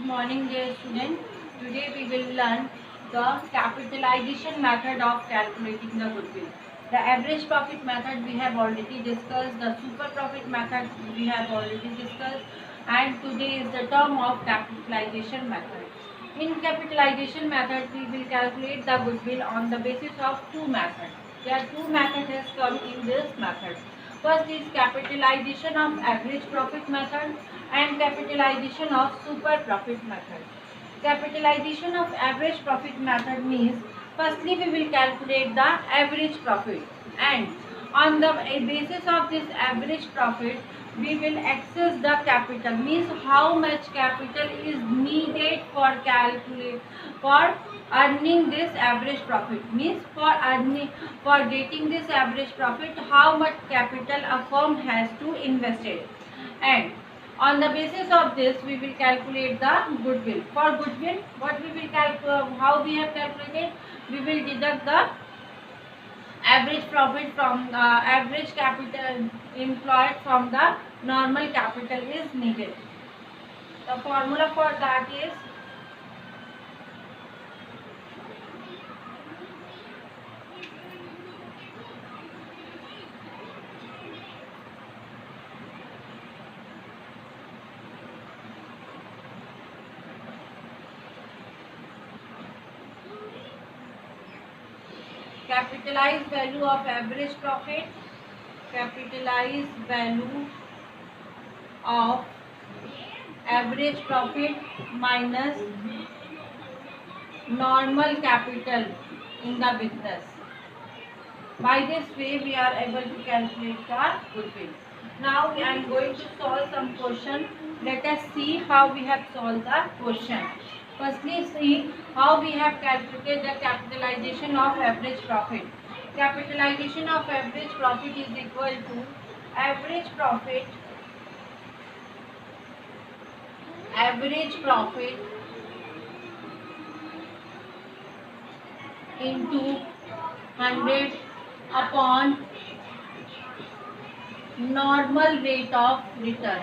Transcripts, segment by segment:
Good morning, dear student. Today we will learn the capitalization method of calculating the goodwill. The average profit method we have already discussed. The super profit method we have already discussed. And today is the term of capitalization method. In capitalization method, we will calculate the goodwill on the basis of two methods. There are two methods has come in this method. First is capitalization of average profit method and capitalization of super profit method. Capitalization of average profit method means firstly we will calculate the average profit, and on the basis of this average profit we will access the capital, means how much capital is needed for calculate for earning this average profit, means for getting this average profit how much capital a firm has to invest it. And on the basis of this we will calculate the goodwill. For goodwill, what we will calculate, how we have calculated, we will deduct the average profit from the average capital employed from the normal capital is needed. The formula for that is capitalized value of average profit, capitalized value of average profit minus normal capital in the business. By this way we are able to calculate the goodwill. Now I am going to solve some question. Let us see how we have solved the question. Firstly, see how we have calculated the capitalization of average profit. Capitalization of average profit is equal to average profit into 100 upon normal rate of return.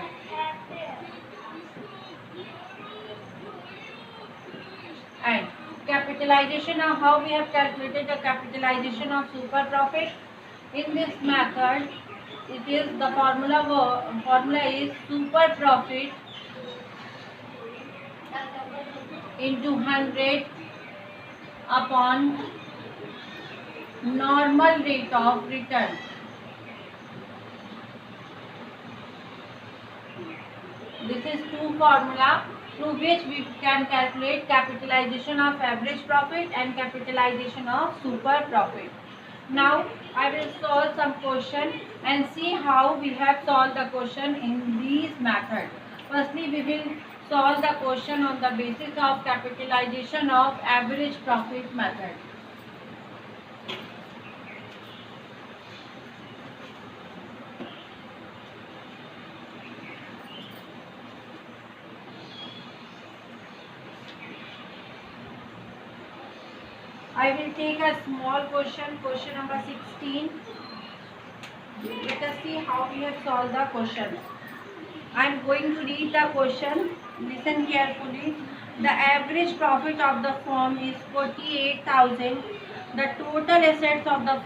And capitalization of how we have calculated the capitalization of super profit. In this method, it is the formula is super profit into 100 upon normal rate of return. This is two formula through which we can calculate capitalization of average profit and capitalization of super profit. Now I will solve some question and see how we have solved the question in these methods. Firstly, we will solve the question on the basis of capitalization of average profit method. I will take a small question number 16. Let us see how we have solved the question. I am going to read the question. Listen carefully. The average profit of the firm is 48,000. The total assets of the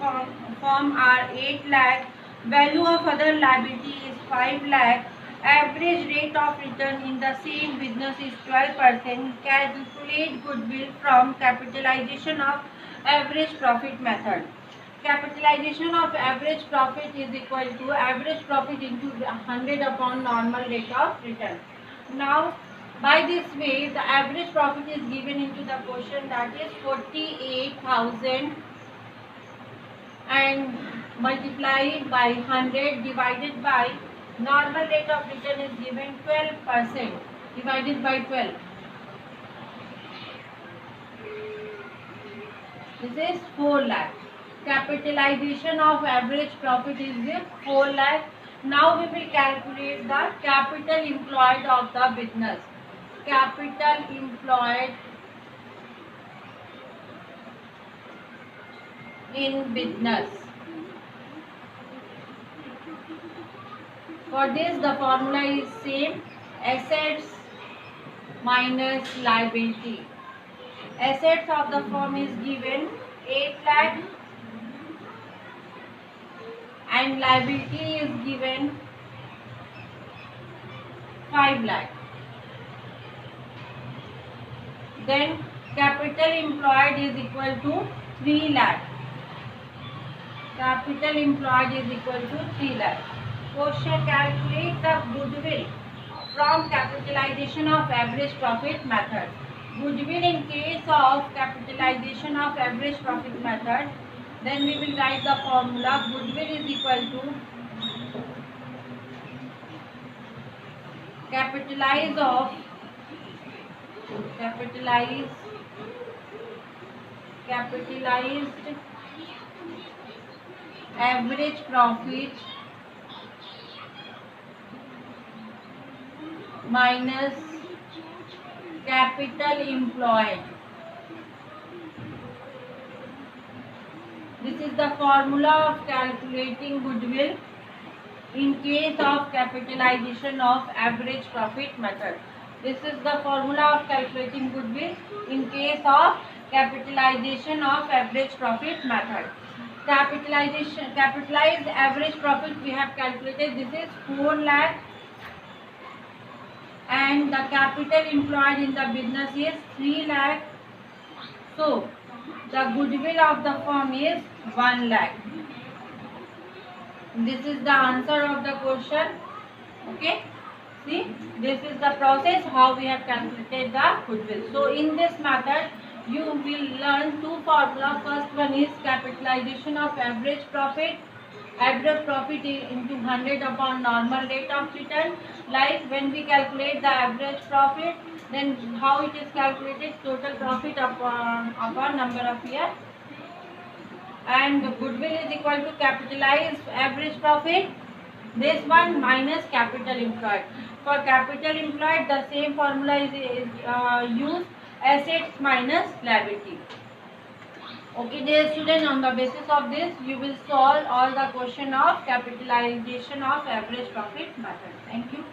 firm are 8 lakh. Value of other liability is 5 lakh. Average rate of return in the same business is 12%. Calculate goodwill from capitalization of average profit method. Capitalization of average profit is equal to average profit into 100 upon normal rate of return. Now, by this way, the average profit is given into the question, that is 48,000, and multiplied by 100 divided by normal rate of return is given 12%, divided by 12. This is 4 lakh. Capitalization of average profit is 4 lakh. Now we will calculate the capital employed of the business. Capital employed in business. For this the formula is same. Assets minus liability. Assets of the firm is given 8 lakh and liability is given 5 lakh. Then capital employed is equal to 3 lakh. Capital employed is equal to 3 lakh. Question: calculate the goodwill from capitalization of average profit method. Goodwill in case of capitalization of average profit method, then we will write the formula. Goodwill is equal to capitalized average profit minus capital employed. This is the formula of calculating goodwill in case of capitalization of average profit method. This is the formula of calculating goodwill in case of capitalization of average profit method. Capitalized average profit we have calculated. This is 4 lakh and the capital employed in the business is 3 lakh. So the goodwill of the firm is 1 lakh. This is the answer of the question. Okay, see, this is the process how we have calculated the goodwill. So in this method you will learn two formula. First one is capitalization of average profit. Average profit into 100 upon normal rate of return. Like when we calculate the average profit, then how it is calculated? Total profit upon number of year. And goodwill is equal to capitalized average profit, this one minus capital employed. For capital employed the same formula is used, assets minus liability. Okay dear student, on the basis of this you will solve all the question of capitalization of average profit method. Thank you.